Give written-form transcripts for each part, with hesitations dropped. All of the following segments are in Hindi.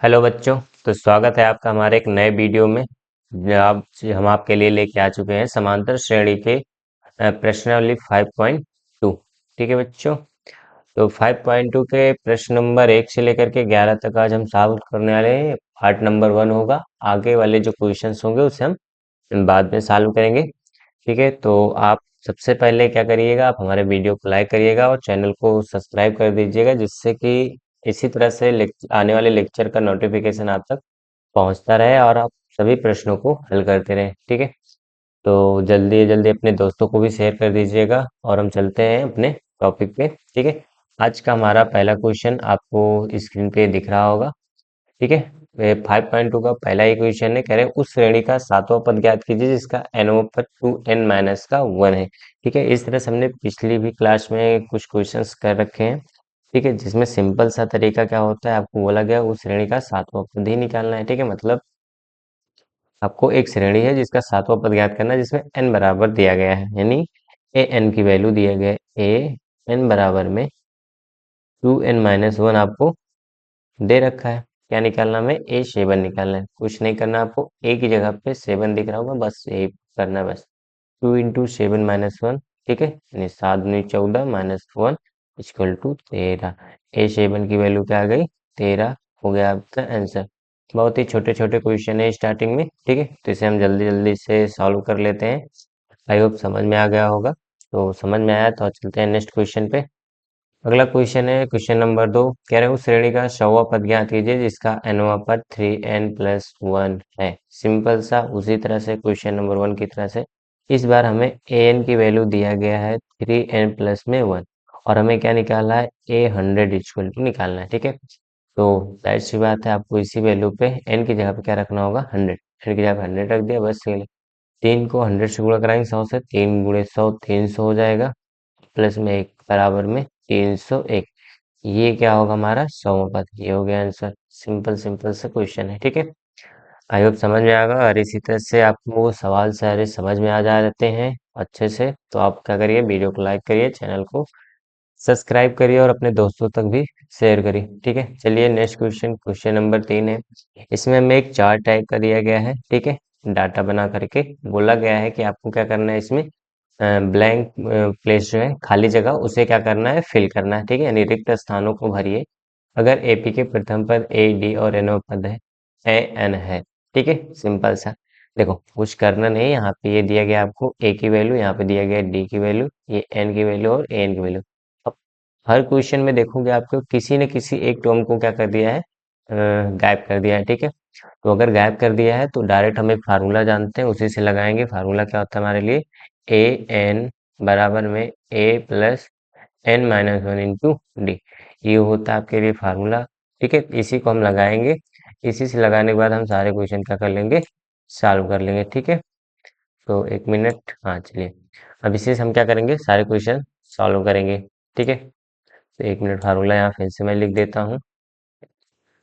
हेलो बच्चों। तो स्वागत है आपका हमारे एक नए वीडियो में। आप हम आपके लिए लेके आ चुके हैं समांतर श्रेणी के प्रश्नावली 5.2। ठीक है बच्चों। तो 5.2 के प्रश्न नंबर 1 से लेकर के 11 तक आज हम सॉल्व करने वाले हैं। पार्ट नंबर 1 होगा। आगे वाले जो क्वेश्चंस होंगे उसे हम बाद में सॉल्व करेंगे। ठीक है, तो आप सबसे पहले क्या करिएगा, आप हमारे वीडियो को लाइक करिएगा और चैनल को सब्सक्राइब कर दीजिएगा, जिससे कि इसी तरह से आने वाले लेक्चर का नोटिफिकेशन आप तक पहुंचता रहे और आप सभी प्रश्नों को हल करते रहें। ठीक है, तो जल्दी जल्दी अपने दोस्तों को भी शेयर कर दीजिएगा और हम चलते हैं अपने टॉपिक पे। ठीक है, आज का हमारा पहला क्वेश्चन आपको स्क्रीन पे दिख रहा होगा। ठीक है, 5.2 का पहला ही क्वेश्चन है, कह रहे हैं उस श्रेणी का सातवां पद ज्ञात कीजिए जिसका n पर 2n माइनस का 1 है। ठीक है, इस तरह से हमने पिछली भी क्लास में कुछ क्वेश्चंस कर रखे हैं। ठीक है, जिसमें सिंपल सा तरीका क्या होता है, आपको बोला गया उस श्रेणी का सातवां पद ही निकालना है। ठीक है, मतलब आपको एक श्रेणी है जिसका सातवां पद ज्ञात करना है जिसमें n बराबर दिया गया है, यानी ए एन की वैल्यू दिया गया है। ए एन बराबर में 2n-1 आपको दे रखा है। क्या निकालना हमें? A7 निकालना है। कुछ नहीं करना आपको, ए की जगह पे 7 दिख रहा होगा, बस यही करना है बस। 2 × 7 - 1। ठीक है, यानी 7 दूनी 14 -1 = 13। A7 की वैल्यू क्या आ गई? 13 हो गया आपका आंसर। बहुत ही छोटे छोटे क्वेश्चन है स्टार्टिंग में। ठीक है, तो इसे हम जल्दी जल्दी से सॉल्व कर लेते हैं। आई होप समझ में आ गया होगा। तो समझ में आया तो चलते हैं नेक्स्ट क्वेश्चन पे। अगला क्वेश्चन है क्वेश्चन नंबर 2। कह रहे हैं उस श्रेणी का 100वां पद ज्ञात कीजिए जिसका nवां पद 3n+1 है। सिंपल सा उसी तरह से क्वेश्चन नंबर 1 की तरह से इस बार हमें an की वैल्यू दिया गया है 3n+1 और हमें क्या निकालना है? a100 निकालना है। ठीक है, तो जाहिर सी बात है आपको इसी वैल्यू पे n की जगह पे क्या रखना होगा? 100। n की जगह पे 100 रख दिया, बस ये 3 को 100 से गुणा कराएंगे 100 से, 3 × 100 300 हो जाएगा, प्लस में 1 बराबर में 301। ये क्या होगा? हमारा 100वां पद। ये हो गया आंसर। सिंपल सिंपल से क्वेश्चन है। ठीक है, आई होप समझ में आएगा। और इसी तरह से आपको वो सवाल सारे समझ में आ जाते हैं अच्छे से, तो आप क्या करिए, वीडियो को लाइक करिए, चैनल को सब्सक्राइब करिए और अपने दोस्तों तक भी शेयर करिए। ठीक है, चलिए नेक्स्ट क्वेश्चन, क्वेश्चन नंबर 3 है। इसमें हमें एक चार्ट टाइप का दिया गया है। ठीक है, डाटा बना करके बोला गया है कि आपको क्या करना है, इसमें ब्लैंक प्लेस जो है, खाली जगह, उसे क्या करना है? फिल करना है। ठीक है, यानी रिक्त स्थानों को भरिए। अगर एपी के प्रथम पद ए डी और एनओ पद है, ए एन है। ठीक है, सिंपल सा। देखो कुछ करना नहीं, यहाँ पे ये दिया गया आपको ए की वैल्यू, यहाँ पे दिया गया डी की वैल्यू, ये एन की वैल्यू और ए एन की वैल्यू। अब हर क्वेश्चन में देखोगे आपको किसी न किसी एक टर्म को क्या कर दिया है? गायब कर दिया है। ठीक है, तो अगर गायब कर दिया है तो डायरेक्ट हम एक फार्मूला जानते हैं, उसी से लगाएंगे। फार्मूला क्या होता है हमारे लिए? ए एन बराबर में a+n-1 × d। ये होता है आपके लिए फार्मूला। ठीक है, इसी को हम लगाएंगे। इसी से लगाने के बाद हम सारे क्वेश्चन क्या कर लेंगे? सॉल्व कर लेंगे। ठीक है, तो 1 मिनट, हाँ चलिए, अब इसी से हम क्या करेंगे? सारे क्वेश्चन सॉल्व करेंगे। ठीक है, तो 1 मिनट, फार्मूला यहाँ फिर से मैं लिख देता हूँ।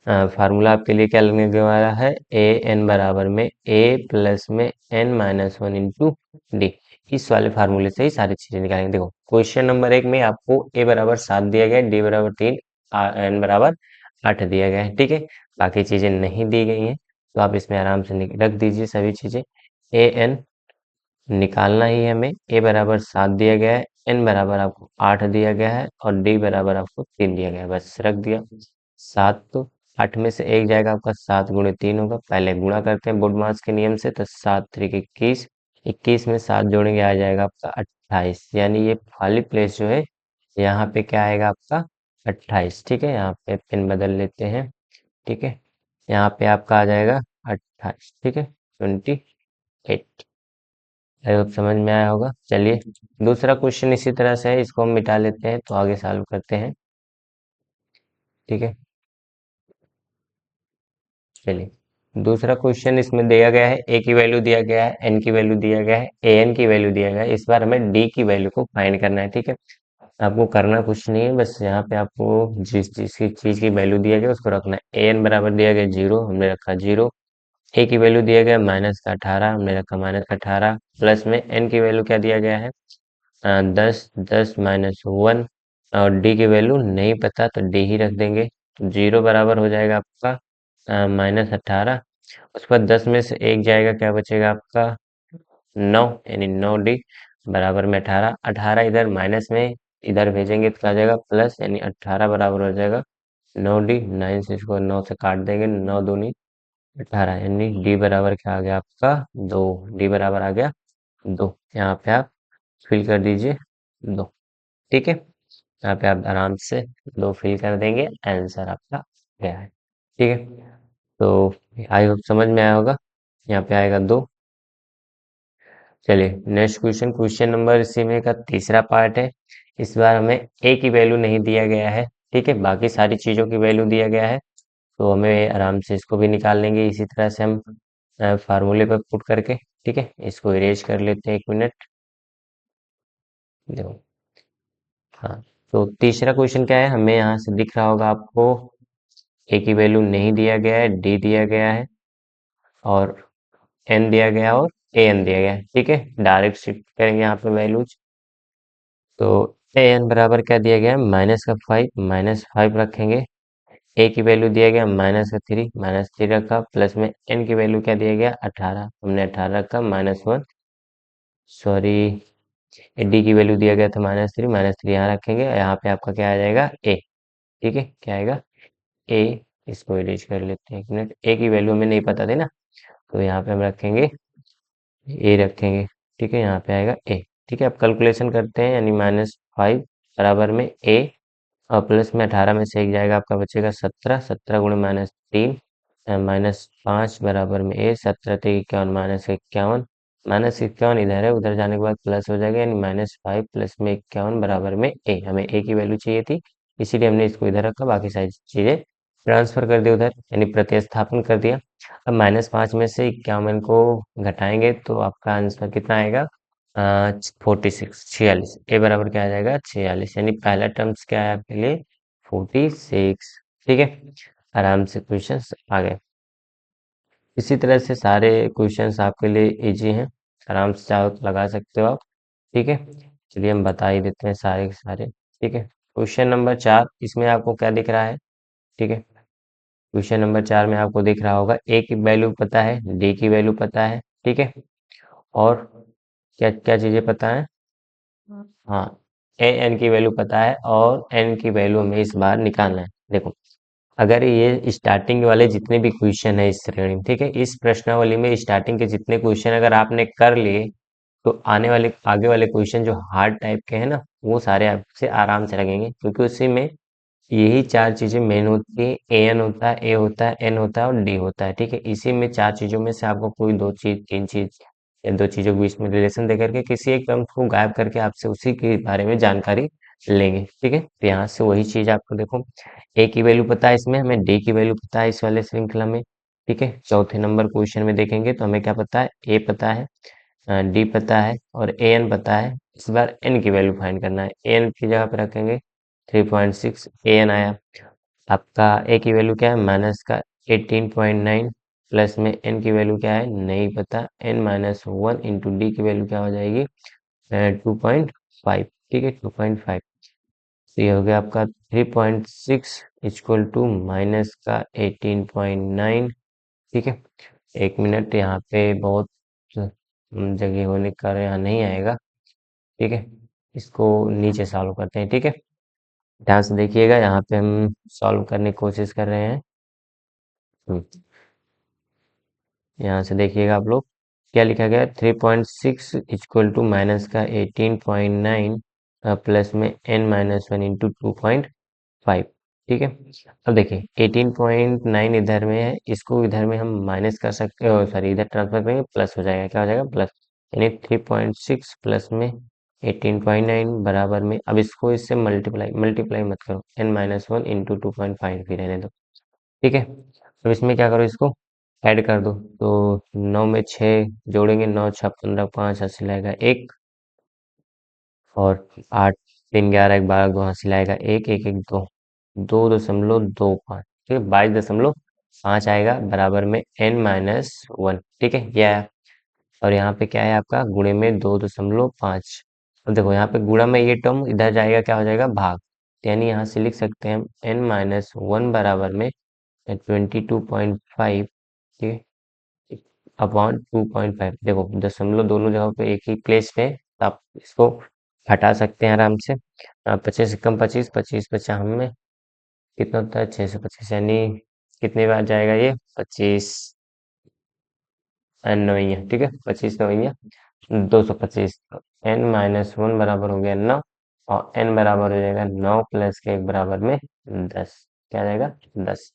फार्मूला आपके लिए क्या लगने वाला है? ए एन बराबर में a+n-1 × d। इस वाले फार्मूले से ही सारी चीजें निकालेंगे। देखो क्वेश्चन नंबर 1 में आपको a बराबर 7 दिया गया है, d बराबर 3, n बराबर 8 दिया गया है। ठीक है, बाकी चीजें नहीं दी गई हैं, तो आप इसमें आराम से रख दीजिए सभी चीजें। ए एन निकालना ही है हमें। a बराबर 7 दिया गया है, n बराबर आपको 8 दिया गया है और d बराबर आपको 3 दिया गया है, बस रख दिया। 7 तो 8 में से एक जाएगा आपका, 7 × 3 होगा। पहले गुणा करते हैं बोडमास के नियम से, तो 7 × 3 = 21, 21 में 7 जोड़ेंगे आ जाएगा आपका 28, यानी ये खाली प्लेस जो है यहाँ पे क्या आएगा आपका? 28। ठीक है, यहाँ पे पेन बदल लेते हैं। ठीक है, यहाँ पे आपका आ जाएगा 28। ठीक है, 28। आई होप समझ में आया होगा। चलिए दूसरा क्वेश्चन इसी तरह से है, इसको हम मिटा लेते हैं तो आगे सॉल्व करते हैं। ठीक है, चलिए दूसरा क्वेश्चन इसमें दिया गया है, ए की वैल्यू दिया गया है, एन की वैल्यू दिया गया है, ए एन की वैल्यू दिया गया है। इस बार हमें डी की वैल्यू को फाइंड करना है। ठीक है, आपको करना कुछ नहीं है, बस यहाँ पे आपको जिस जिस चीज की वैल्यू दिया गया उसको रखना है। ए एन बराबर दिया गया 0, हमने रखा 0। ए की वैल्यू दिया गया -18, हमने रखा -18। प्लस में एन की वैल्यू क्या दिया गया है? 10, 10-1। और डी की वैल्यू नहीं पता तो डी ही रख देंगे, तो 0 बराबर हो जाएगा आपका -18, उसके बाद 10 में से एक जाएगा, क्या बचेगा आपका 9, यानी 9D बराबर में 18, 18 इधर माइनस में इधर भेजेंगे तो क्या आ जाएगा प्लस, यानी 18 बराबर हो जाएगा 9D, 9 से इसको 9 से काट देंगे, 9 दूनी 18, यानी D बराबर क्या आ गया आपका 2, D बराबर आ गया 2। यहाँ पे आप फिल कर दीजिए 2, ठीक है। यहाँ पे आप आराम से 2 फिल कर देंगे, आंसर आपका गया है, ठीक है। तो आई होप समझ में आया होगा, यहाँ पे आएगा 2। चलिए नेक्स्ट क्वेश्चन, क्वेश्चन नंबर इसी में का तीसरा पार्ट है। इस बार हमें ए की वैल्यू नहीं दिया गया है, ठीक है, बाकी सारी चीज़ों की वैल्यू दिया गया है, तो हमें आराम से इसको भी निकाल लेंगे इसी तरह से हम फार्मूले पर पुट करके, ठीक है। इसको इरेज कर लेते हैं, 1 मिनट, देखो। हाँ, तो तीसरा क्वेश्चन क्या है, हमें यहाँ से दिख रहा होगा आपको, ए की वैल्यू नहीं दिया गया है, डी दिया गया है और एन दिया गया और ए एन दिया गया है, ठीक है। डायरेक्ट शिफ्ट करेंगे यहाँ पे वैल्यूज, तो ए एन बराबर क्या दिया गया है, -5, -5 रखेंगे। ए की वैल्यू दिया गया -3, -3 रखा, प्लस में एन की वैल्यू क्या दिया गया 18, हमने 18 रखा, -1, सॉरी, डी की वैल्यू दिया गया था -3, -3 यहाँ रखेंगे, यहाँ पे आपका क्या आ जाएगा ए, ठीक है, क्या आएगा ए। इसको इरेज कर लेते हैं, 1 मिनट, ए की वैल्यू हमें नहीं पता थी ना, तो यहाँ पे हम रखेंगे ए रखेंगे, ठीक है, यहाँ पे आएगा ए, ठीक है। अब कैलकुलेशन करते हैं, यानी -5 बराबर में ए और प्लस में 18 में से एक जाएगा, आपका बचेगा 17, 17 गुणे -3, -5 बराबर में ए, 17 ते 51, -51, -51 इधर है, उधर जाने के बाद प्लस हो जाएगा, यानी -5 प्लस में 51 बराबर में ए, हमें ए की वैल्यू चाहिए थी, इसीलिए हमने इसको इधर रखा, बाकी सारी चीजें ट्रांसफर कर दी उधर, यानी प्रतिस्थापन कर दिया। अब -5 में से 51 को घटाएंगे तो आपका आंसर कितना आएगा, 46, 46, ए बराबर क्या आ जाएगा 46, यानी पहला टर्म्स क्या है आपके लिए 46, ठीक है। आराम से क्वेश्चंस आ गए, इसी तरह से सारे क्वेश्चंस आपके लिए इजी हैं, आराम से चाहो तो लगा सकते हो आप, ठीक है। चलिए हम बता ही देते हैं सारे के सारे, ठीक है। क्वेश्चन नंबर 4, इसमें आपको क्या दिख रहा है, ठीक है। क्वेश्चन नंबर 4 में आपको दिख रहा होगा ए की वैल्यू पता है, डी की वैल्यू पता है, ठीक है, और क्या क्या चीजें पता है, हाँ, ए एन की वैल्यू पता है और एन की वैल्यू हमें इस बार निकालना है। देखो, अगर ये स्टार्टिंग वाले जितने भी क्वेश्चन है इस श्रेणी में, ठीक है, इस प्रश्नावली में स्टार्टिंग के जितने क्वेश्चन अगर आपने कर लिए, तो आने वाले आगे वाले क्वेश्चन जो हार्ड टाइप के हैं ना, वो सारे आपसे आराम से लगेंगे, क्योंकि उसी में यही चार चीजें मेन होती है, ए एन होता है, ए होता है, एन होता है और डी होता है, ठीक है। इसी में चार चीजों में से आपको कोई दो चीज, तीन चीज या दो चीजों के बीच में रिलेशन दे करके किसी एक टर्म को गायब करके आपसे उसी के बारे में जानकारी लेंगे, ठीक है। तो यहाँ से वही चीज आपको देखो, ए की वैल्यू पता है, इसमें हमें डी की वैल्यू पता है इस वाले श्रृंखला में, ठीक है। चौथे नंबर क्वेश्चन में देखेंगे तो हमें क्या पता है, ए पता है, डी पता है और ए एन पता है। इस बार एन की वैल्यू फाइंड करना है, ए एन की जगह पे रखेंगे 3.6, ए एन आया, आपका ए की वैल्यू क्या है माइनस का 18.9, प्लस में एन की वैल्यू क्या है नहीं पता, n-1 इंटू डी की वैल्यू क्या हो जाएगी 2.5, ठीक है, 2.5। तो ये हो गया आपका 3.6 इक्वल टू माइनस का 18.9, ठीक है। 1 मिनट, यहाँ पे बहुत जगह होने का यहाँ नहीं आएगा, ठीक है। इसको नीचे सॉल्व करते हैं, ठीक है। ध्यान से देखिएगा, यहाँ पे हम सॉल्व करने की कोशिश कर रहे हैं। हम्म, यहाँ से देखिएगा आप लोग, क्या लिखा गया है 3.6 इक्वल टू माइनस का 18.9 प्लस में n-1 इंटू 2.5, ठीक है। अब देखिए 18.9 इधर में है, इसको इधर में हम माइनस कर सकते हो, सॉरी इधर ट्रांसफर करेंगे प्लस हो जाएगा, क्या हो जाएगा प्लस, यानी 3.6 प्लस में 18.9 बराबर में, अब इसको इससे मल्टीप्लाई मल्टीप्लाई मत करो, n-1 इंटू 2.5 भी रहने दो, ठीक है। अब इसमें क्या करो, इसको ऐड कर दो, तो 9 में 6 जोड़ेंगे, 9 6 15, 5 हासिल लाएगा 1, और 8 3 11 एक 12, 2 हासिल लाएगा 1 1 1 2, 2.25, ठीक है, 22.5 आएगा बराबर में n-1, ठीक है, ये आया। और यहाँ पे क्या है आपका गुणे में 2.5, अब देखो यहाँ पे गुणा में ये टर्म इधर जाएगा, क्या हो जाएगा भाग, यानी यहाँ से लिख सकते हैं हम n-1 बराबर में 22.5, ठीक है, अपॉन 2.5। देखो दशमलव दोनों जगह पे एक ही प्लेस पे है, तो आप इसको हटा सकते हैं आराम से। 25 से कम 25, 25 50 में कितना होता है 625, यानी कितने बार जाएगा ये 25 नवैया, ठीक है, 25 नवैया 225। एन माइनस वन बराबर हो गया 9, और एन बराबर हो जाएगा 9 प्लस के 1 बराबर में 10। क्या आ जाएगा 10,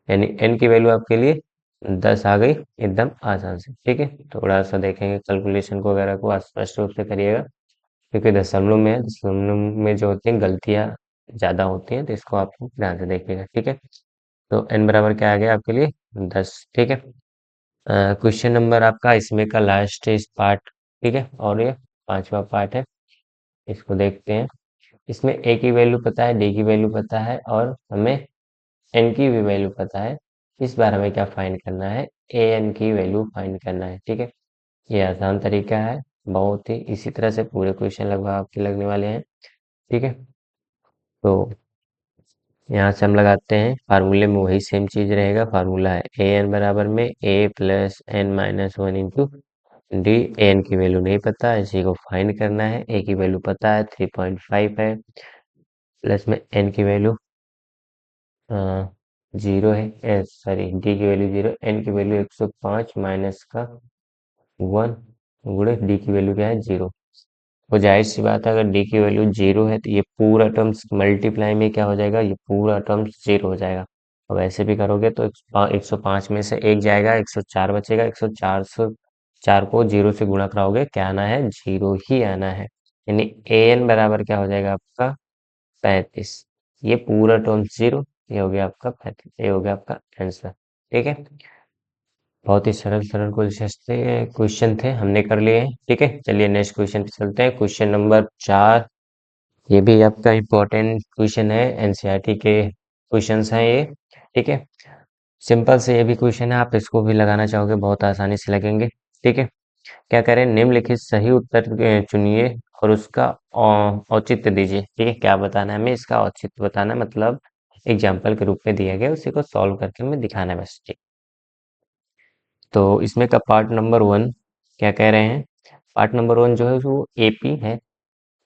यानी एन की वैल्यू आपके लिए 10 आ गई एकदम आसान से, ठीक है। थोड़ा सा देखेंगे कैलकुलेशन को वगैरह को स्पष्ट रूप से करिएगा, क्योंकि दशमलव में है, दशमलव में जो होती हैं गलतियाँ ज़्यादा होती हैं, तो इसको आप ध्यान से देखिएगा, ठीक है। तो एन बराबर क्या आ गया आपके लिए 10, ठीक है। क्वेश्चन नंबर आपका इसमें का लास्ट इस पार्ट, ठीक है, और ये पांचवा पार्ट है, इसको देखते हैं। इसमें ए की वैल्यू पता है, डी की वैल्यू पता है, और हमें एन की भी वैल्यू पता है। इस बार हमें क्या फाइंड करना है, ए एन की वैल्यू फाइंड करना है, ठीक है। ये आसान तरीका है बहुत ही, इसी तरह से पूरे क्वेश्चन लगभग आपके लगने वाले हैं, ठीक है। तो यहाँ से हम लगाते हैं, फार्मूले में वही सेम चीज रहेगा, फार्मूला है ए एन बराबर में A plus N minus one into D. N की वैल्यू नहीं पता, इसी को फाइंड करना है। ए की वैल्यू पता है 3.5 है, प्लस में एन की वैल्यू 0 है, सॉरी डी की वैल्यू 0, एन की वैल्यू 105 माइनस का 1 गुणे डी की वैल्यू क्या है 0। तो जाहिर सी बात है, अगर डी की वैल्यू 0 है तो ये पूरा टर्म्स मल्टीप्लाई में क्या हो जाएगा, ये पूरा टर्म्स 0 हो जाएगा। अब ऐसे भी करोगे तो 105 में से एक जाएगा, 104 बचेगा, 104 से 4 को 0 से गुणा कराओगे, क्या आना है 0 ही आना है, यानी ए एन बराबर क्या हो जाएगा आपका 35। ये पूरा टर्म 0, ये हो गया आपका 35, ये हो गया आपका आंसर, ठीक है। बहुत ही सरल सरल क्वेश्चन थे, हमने कर लिए हैं, ठीक है। चलिए नेक्स्ट क्वेश्चन पे चलते हैं, क्वेश्चन नंबर 4। ये भी आपका इम्पोर्टेंट क्वेश्चन है, एनसीईआरटी के क्वेश्चंस हैं ये, ठीक है। सिंपल से ये भी क्वेश्चन है, आप इसको भी लगाना चाहोगे बहुत आसानी से लगेंगे, ठीक है। क्या करें, निम्नलिखित सही उत्तर चुनिए और उसका औचित्य दीजिए, ठीक है। क्या बताना है हमें, इसका औचित्य बताना है, मतलब एग्जाम्पल के रूप में दिया गया उसी को सॉल्व करके हमें दिखाना है बस, ठीक। तो इसमें का पार्ट नंबर 1 क्या कह रहे हैं, पार्ट नंबर 1 जो है वो एपी है,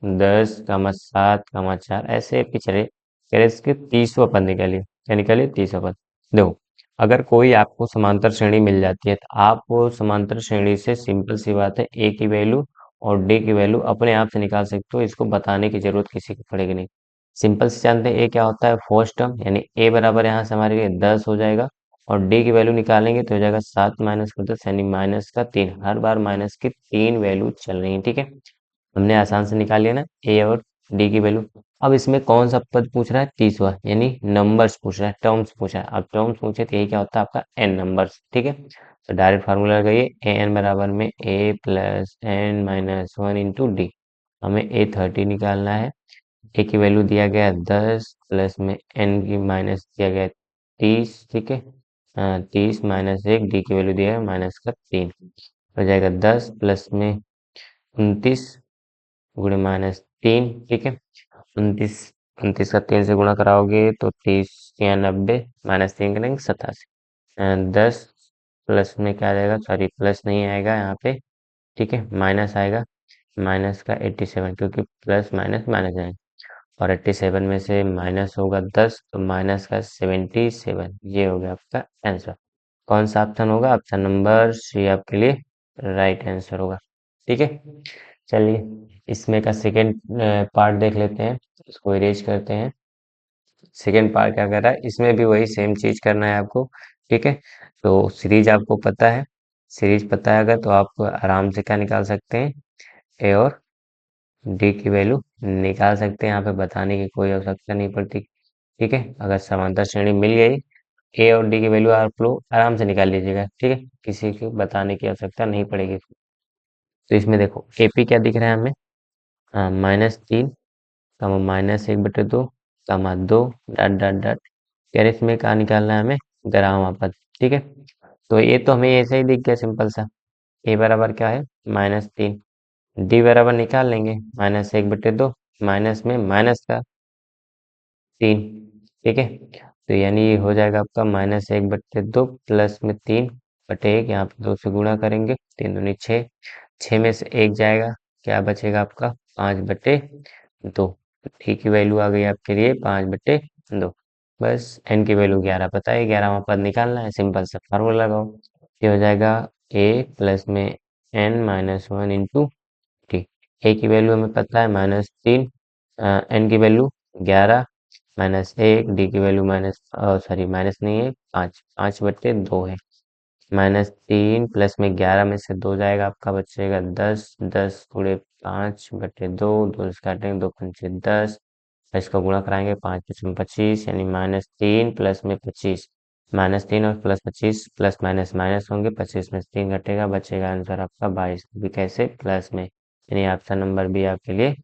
10, 7, 4 ऐसे एपी चले, कह रहे इसके 30वां पद निकालिए, क्या निकालिए 30वां पद। देखो, अगर कोई आपको समांतर श्रेणी मिल जाती है, तो आप वो समांतर श्रेणी से सिंपल सी बात है ए की वैल्यू और डी की वैल्यू अपने आप से निकाल सकते हो, इसको बताने की जरूरत किसी को पड़ेगी नहीं। सिंपल से जानते हैं ए क्या होता है, फर्स्ट टर्म, यानी ए बराबर यहाँ से हमारे लिए 10 हो जाएगा, और डी की वैल्यू निकालेंगे तो हो जाएगा 7 माइनस का 10, यानी माइनस का 3। हर बार माइनस की 3 वैल्यू चल रही है, ठीक है। हमने आसान से निकाल लिया ना ए और डी की वैल्यू। अब इसमें कौन सा पद पूछ रहा है, 30वां, यानी नंबर्स पूछ रहा है, टर्म्स पूछ रहा है। अब टर्म्स पूछे तो यही क्या होता है आपका एन नंबर्स, ठीक है। तो डायरेक्ट फार्मूला लगाइए, ए एन बराबर में A plus N minus one into D. हमें ए 30 निकालना है, ए की वैल्यू दिया गया है 10, प्लस में एन की माइनस दिया गया है 30, ठीक है। 30 माइनस 1, डी की वैल्यू दिया है माइनस का 3, हो जाएगा 10 प्लस में 29 गुणे माइनस 3, ठीक है। 29, 29 का 3 से गुणा कराओगे तो 30 या 90, माइनस 3 करेंगे 87, 10 प्लस में क्या आ जाएगा, सॉरी प्लस नहीं आएगा यहाँ पे, ठीक है, माइनस आएगा, माइनस का 87, क्योंकि प्लस माइनस माइनस जाएगा, और 87 में से माइनस होगा 10 तो माइनस का 77, ये हो गया आपका आंसर। कौन सा ऑप्शन होगा, ऑप्शन नंबर सी आपके लिए राइट आंसर होगा, ठीक है। चलिए इसमें का सेकेंड पार्ट देख लेते हैं, इसको इरेज करते हैं। सेकेंड पार्ट क्या कर रहा है, इसमें भी वही सेम चीज करना है आपको, ठीक है। तो सीरीज आपको पता है, सीरीज पता है अगर, तो आप आराम से क्या निकाल सकते हैं, ए और डी की वैल्यू निकाल सकते हैं, यहाँ पे बताने की कोई आवश्यकता नहीं पड़ती, ठीक है। अगर समांतर श्रेणी मिल गई, ए और डी की वैल्यू आप लोग आराम से निकाल लीजिएगा, ठीक है, किसी को बताने की आवश्यकता नहीं पड़ेगी। तो इसमें देखो एपी क्या दिख रहा है हमें, -3, -1/2, -2, डॉट डॉट डॉट, यार इसमें क्या निकालना है हमें, ग्राम पद, ठीक है। तो ये तो हमें ऐसे ही दिख गया सिंपल सा, ए बराबर क्या है -3, डी बराबर निकाल लेंगे -1/2, माइनस में माइनस का 3, ठीक है। तो यानी ये हो जाएगा आपका -1/2 प्लस में 3/1, यहाँ पे 2 से गुणा करेंगे, 3 दूनी 6, 6 में से 1 जाएगा, क्या बचेगा आपका 5/2। डी की वैल्यू आ गई आपके लिए 5/2। बस एन की वैल्यू 11 पता है, 11वां पद निकालना है, सिंपल सा फार्मूला लगाओ। ये हो जाएगा ए प्लस में एन माइनस 1 इंटू टी। ए की वैल्यू हमें पता है -3, एन की वैल्यू 11 -1, डी की वैल्यू सॉरी माइनस नहीं है, 5/2 है। -3 प्लस में 11 में से 2 जाएगा, आपका बचेगा 10, 10 गुणे 5/2, 2 से काटेंगे, 2 पंचे 10, इसको गुणा कराएंगे, 5 में 25, यानी -3 प्लस में 25, -3 और प्लस 25 प्लस माइनस माइनस होंगे, 25 में से 3 घटेगा, बचेगा आंसर आपका 22, भी कैसे प्लस में, यानी ऑप्शन नंबर बी आपके लिए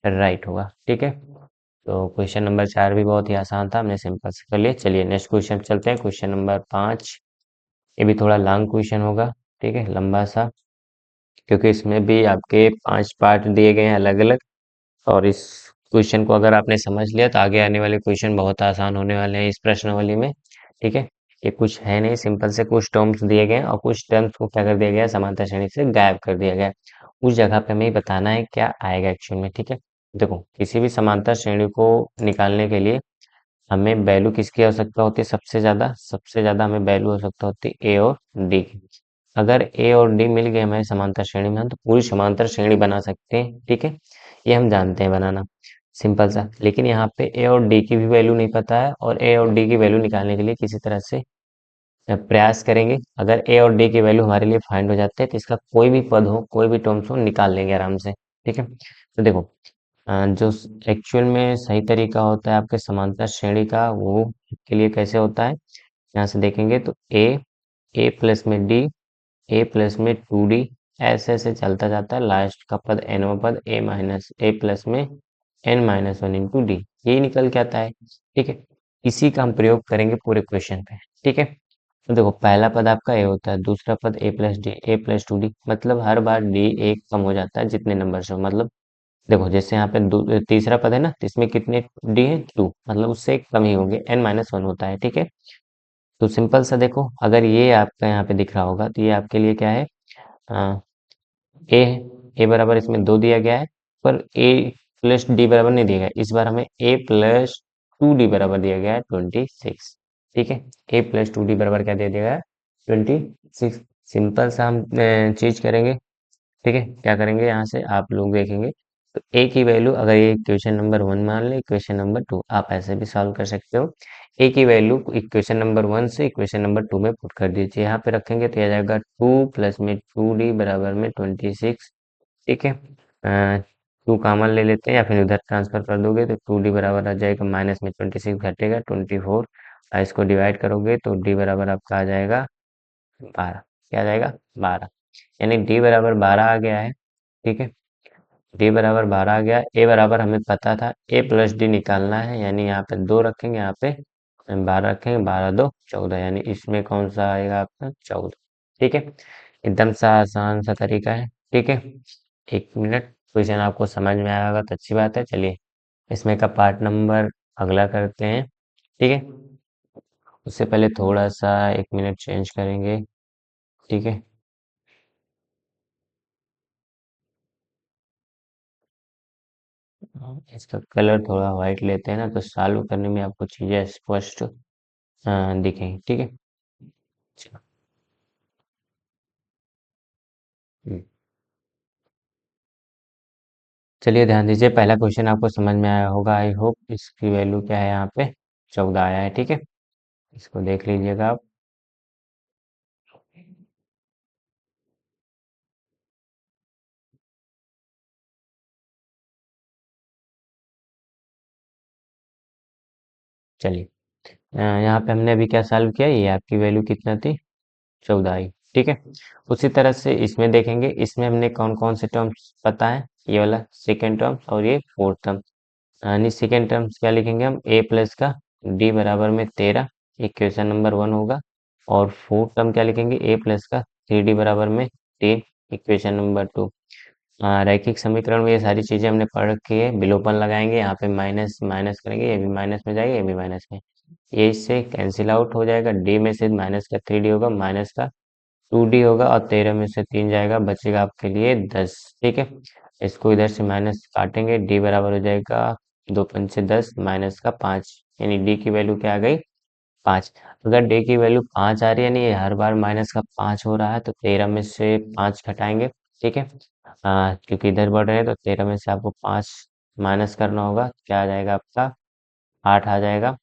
राइट होगा। ठीक है, तो क्वेश्चन नंबर 4 भी बहुत ही आसान था, हमने सिंपल से कर लिया। चलिए नेक्स्ट क्वेश्चन चलते हैं, क्वेश्चन नंबर 5। ये भी थोड़ा लॉन्ग क्वेश्चन होगा, ठीक है, लंबा सा, क्योंकि इसमें भी आपके 5 पार्ट दिए गए हैं अलग अलग, और इस क्वेश्चन को अगर आपने समझ लिया तो आगे आने वाले क्वेश्चन बहुत आसान होने वाले हैं इस प्रश्नावली में। ठीक है, ये कुछ है नहीं, सिंपल से कुछ टर्म्स दिए गए हैं और कुछ टर्म्स को क्या कर दिया गया है, समांतर श्रेणी से गायब कर दिया गया है। उस जगह पे हमें बताना है क्या आएगा एक्चुअल में। ठीक है, देखो किसी भी समांतर श्रेणी को निकालने के लिए हमें वैल्यू किसकी आवश्यकता होती है, सबसे ज्यादा हमें वैल्यू आवश्यकता होती है ए और डी की। अगर ए और डी मिल गए हमें समांतर श्रेणी में, हम तो पूरी समांतर श्रेणी बना सकते हैं। ठीक है, ये हम जानते हैं बनाना, सिंपल सा। लेकिन यहाँ पे ए और डी की भी वैल्यू नहीं पता है, और ए और डी की वैल्यू निकालने के लिए किसी तरह से प्रयास करेंगे। अगर ए और डी की वैल्यू हमारे लिए फाइंड हो जाते हैं तो इसका कोई भी पद हो, कोई भी टर्म्स हो, निकाल लेंगे आराम से। ठीक है, तो देखो जो एक्चुअल में सही तरीका होता है आपके समांतर श्रेणी का, वो के लिए कैसे होता है, यहाँ से देखेंगे तो ए प्लस में डी, ए प्लस में 2d, ऐसे ऐसे चलता जाता है, लास्ट का पद nवां पद ए प्लस में n-1 इंटू डी, यही निकल के आता है। ठीक है, इसी का हम प्रयोग करेंगे पूरे क्वेश्चन पे। ठीक है, तो देखो पहला पद आपका ए होता है, दूसरा पद ए प्लस डी, ए प्लस 2d, मतलब हर बार डी एक कम हो जाता है जितने नंबर से हो, मतलब देखो जैसे यहाँ पे तीसरा पद है ना, तो इसमें कितने डी है, 2, मतलब उससे एक कम ही होंगे, n-1 होता है। ठीक है, तो सिंपल सा देखो, अगर ये आपका यहाँ पे दिख रहा होगा तो ये आपके लिए क्या है, ए है, ए बराबर इसमें 2 दिया गया है, पर ए प्लस डी बराबर नहीं दिया गया, इस बार हमें ए प्लस 2d बराबर दिया गया है 26। ठीक है, ए प्लस 2d बराबर क्या दे दिया गया है, 26। सिंपल सा हम चीज करेंगे। ठीक है, क्या करेंगे, यहाँ से आप लोग देखेंगे तो ए की वैल्यू, अगर ये इक्वेशन नंबर 1 मान ले, इक्वेशन नंबर 2 आप ऐसे भी सॉल्व कर सकते हो। ए की वैल्यू इक्वेशन नंबर 1 से इक्वेशन नंबर 2 में पुट कर दीजिए, यहाँ पे रखेंगे तो आ जाएगा 2 प्लस में 2d बराबर में 26। ठीक है, 2 कॉमन ले लेते हैं या फिर उधर ट्रांसफर कर दोगे तो 2d बराबर आ जाएगा, माइनस में 26 घटेगा 24, और इसको डिवाइड करोगे तो d बराबर आपका आ जाएगा 12। क्या आ जाएगा, 12, यानी d बराबर 12 आ गया है। ठीक है, डी बराबर 12 आ गया, ए बराबर हमें पता था ए प्लस डी निकालना है, यानी यहाँ पे 2 रखेंगे, यहाँ पे 12 रखेंगे, 12 2 14, यानी इसमें कौन सा आएगा आपका 14। ठीक है, एकदम सा आसान सा तरीका है। ठीक है, 1 मिनट, क्वेश्चन आपको समझ में आया होगा तो अच्छी बात है। चलिए इसमें का पार्ट नंबर अगला करते हैं। ठीक है, उससे पहले थोड़ा सा 1 मिनट चेंज करेंगे। ठीक है, इसका कलर थोड़ा वाइट लेते हैं ना, तो सॉल्व करने में आपको चीज़ें स्पष्ट दिखेंगी। ठीक है, चलो। हम्म, चलिए ध्यान दीजिए, पहला क्वेश्चन आपको समझ में आया होगा, आई होप। इसकी वैल्यू क्या है, यहाँ पे 14 आया है। ठीक है, इसको देख लीजिएगा आप। चलिए यहाँ पे हमने अभी क्या सॉल्व किया, ये आपकी वैल्यू कितना थी, 14 आई। ठीक है, उसी तरह से इसमें देखेंगे, इसमें हमने कौन कौन से टर्म्स पता है, ये वाला सेकेंड टर्म और ये फोर्थ टर्म। यानी सेकेंड टर्म्स क्या लिखेंगे हम, ए प्लस का डी बराबर में 13, इक्वेशन नंबर 1 होगा। और फोर्थ टर्म क्या लिखेंगे, ए प्लस का 3d बराबर में 3, इक्वेशन नंबर 2। रैखिक समीकरण में ये सारी चीजें हमने पढ़ रखी है, विलोपन लगाएंगे, यहाँ पे माइनस माइनस करेंगे, ये भी माइनस में जाएगा, ये भी माइनस में। ये इससे कैंसिल आउट हो जाएगा, डी में से माइनस का 3d होगा, माइनस का 2d होगा, और 13 में से 3 जाएगा, बचेगा आपके लिए 10। ठीक है, इसको इधर से माइनस काटेंगे, डी बराबर हो जाएगा 2 पंचे 10 माइनस का 5, यानी डी की वैल्यू क्या आ गई 5। अगर डी की वैल्यू 5 आ रही है, यानी ये हर बार माइनस का 5 हो रहा है, तो 13 में से 5 घटाएंगे। ठीक है, क्योंकि इधर बढ़ रहे हैं तो 13 में से आपको 5 माइनस करना होगा, क्या आ जाएगा आपका 8 आ जाएगा,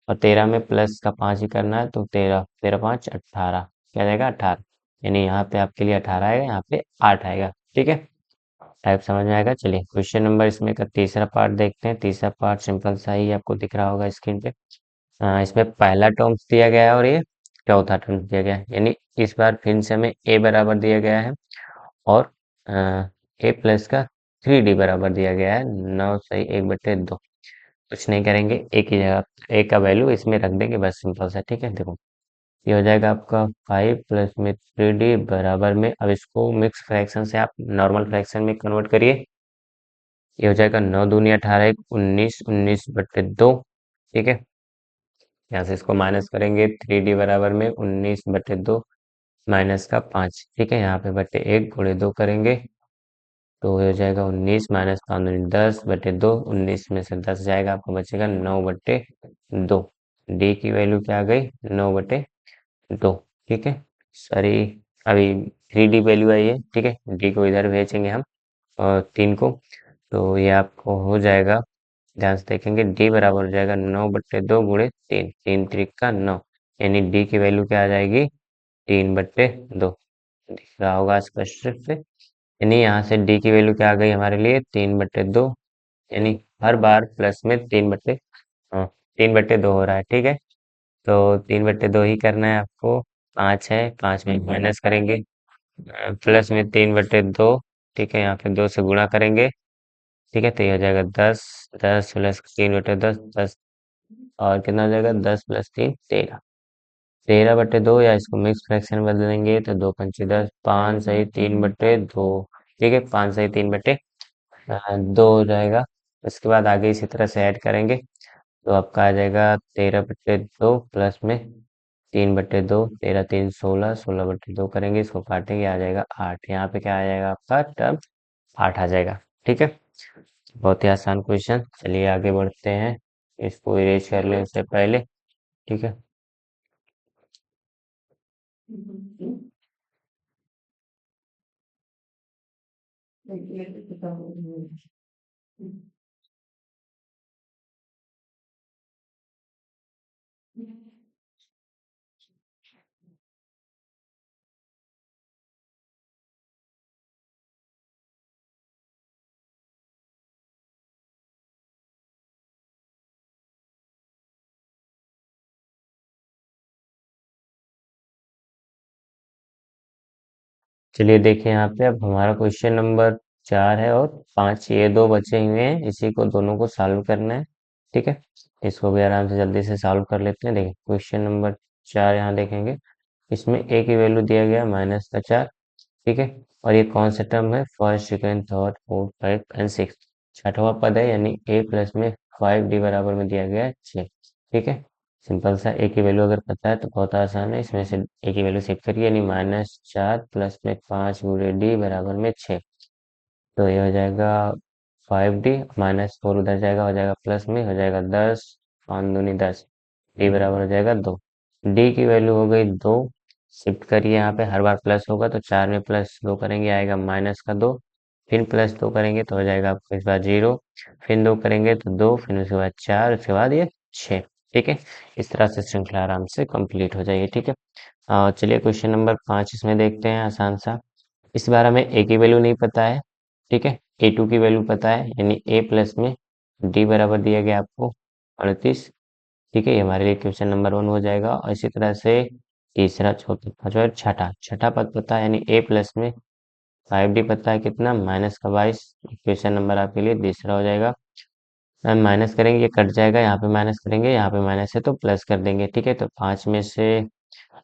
और 13 में प्लस का 5 ही करना है, तो 13 13 5 18, क्या आ जाएगा 18, यानी यहाँ पे आपके लिए 18 आएगा, यहाँ पे 8 आएगा। ठीक है, टाइप समझ में आएगा। चलिए क्वेश्चन नंबर इसमें का तीसरा पार्ट देखते हैं। तीसरा पार्ट सिंपल सा ही आपको दिख रहा होगा स्क्रीन पे। इसमें पहला टर्म्स दिया गया है और ये चौथा टर्म्स दिया गया है, यानी इस बार फिर से हमें ए बराबर दिया गया है, और ए प्लस का 3d बराबर दिया गया है, 9 सही 1/2। कुछ नहीं करेंगे, एक ही जगह ए का वैल्यू इसमें रख देंगे, बस सिंपल सा। ठीक है, देखो ये हो जाएगा आपका 5 प्लस में 3d बराबर में, अब इसको मिक्स फ्रैक्शन से आप नॉर्मल फ्रैक्शन में कन्वर्ट करिए। ये हो जाएगा 9 दूनी 18 19 19/2। ठीक है, यहाँ से इसको माइनस करेंगे, 3d बराबर में 19/2 माइनस का 5। ठीक है, यहाँ पे बटे 1 गुणे 2 करेंगे, तो ये हो जाएगा 19 माइनस 5 10/2, 19 में से 10 जाएगा, आपको बचेगा 9/2। डी की वैल्यू क्या आ गई 9/2। ठीक है, सॉरी, अभी 3d वैल्यू आई है। ठीक है, डी को इधर भेजेंगे हम, और 3 को, तो ये आपको हो जाएगा, ध्यान से देखेंगे, डी बराबर हो जाएगा 9/2 गुणे 3, 3 3 का 9, यानी डी की वैल्यू क्या आ जाएगी 3/2। दिख रहा होगा स्पष्ट रूप से, यानी यहाँ से डी की वैल्यू क्या आ गई हमारे लिए 3/2, यानी हर बार प्लस में 3/, हाँ 3/2 हो रहा है। ठीक है, तो 3/2 ही करना है आपको। 5 है, 5 में माइनस करेंगे, प्लस में 3/2। ठीक है, यहाँ पे 2 से गुणा करेंगे। ठीक है, तो ये हो जाएगा 10, 10 प्लस 3/10 10, और कितना हो जाएगा 10 प्लस 3 13, 13/2, या इसको मिक्स फ्रैक्शन में बदलेंगे तो 2 पंचे 10, 5 सही 3/2। ठीक है, 5 सही 3/2 हो जाएगा। उसके बाद आगे इसी तरह से ऐड करेंगे, तो आपका आ जाएगा 13/2 प्लस में 3/2, 13 3 16, 16/2 करेंगे, इसको काटेंगे, आ जाएगा 8। यहाँ पे क्या आ जाएगा आपका टर्म 8 आ जाएगा। ठीक है, बहुत ही आसान क्वेश्चन। चलिए आगे बढ़ते हैं, इसको इरेज कर लें इससे पहले। ठीक है, चलिए देखिए यहाँ पे अब हमारा क्वेश्चन नंबर 4 है और 5, ये दो बचे हुए हैं, इसी को दोनों को सॉल्व करना है। ठीक है, इसको भी आराम से जल्दी से सॉल्व कर लेते हैं। देखिए क्वेश्चन नंबर 4 यहाँ देखेंगे, इसमें ए की वैल्यू दिया गया -4। ठीक है, और ये कौन सा टर्म है, first second third fourth 5 and 6, छठवां पद है, यानी ए प्लस में 5d बराबर में दिया गया है 6। ठीक है, सिंपल सा, ए की वैल्यू अगर पता है तो बहुत आसान है, इसमें से ए की वैल्यू सेट करिए, यानी -4 प्लस में 5 गुणे डी बराबर में 6, तो ये हो जाएगा 5d, -4 उधर जाएगा, हो जाएगा प्लस में, हो जाएगा 10, 5 दूनी 10, डी बराबर हो जाएगा 2। डी की वैल्यू हो गई 2, शिफ्ट करिए, यहाँ पे हर बार प्लस होगा, तो 4 में +2 करेंगे आएगा -2, फिर +2 करेंगे तो हो जाएगा आपको इस बार 0, फिर 2 करेंगे तो 2, फिर उसके बाद 4, उसके बाद ये 6। ठीक है, इस तरह से श्रृंखला आराम से कंप्लीट हो जाएगी। ठीक है, चलिए क्वेश्चन नंबर 5 इसमें देखते हैं, आसान सा। इस बार हमें ए की वैल्यू नहीं पता है। ठीक है, A2 की वैल्यू पता है, यानी ए प्लस में डी बराबर दिया गया आपको 38। ठीक है, ये हमारे लिए क्वेश्चन नंबर 1 हो जाएगा, और इसी तरह से तीसरा चौथा पांचवा और छठा, छठा पद पता है, यानी ए प्लस में 5d पता है कितना -22, क्वेश्चन नंबर आपके लिए तीसरा हो जाएगा। हम माइनस करेंगे, ये कट जाएगा, यहाँ पे माइनस करेंगे, यहाँ पे माइनस है तो प्लस कर देंगे। ठीक है, तो 5 में से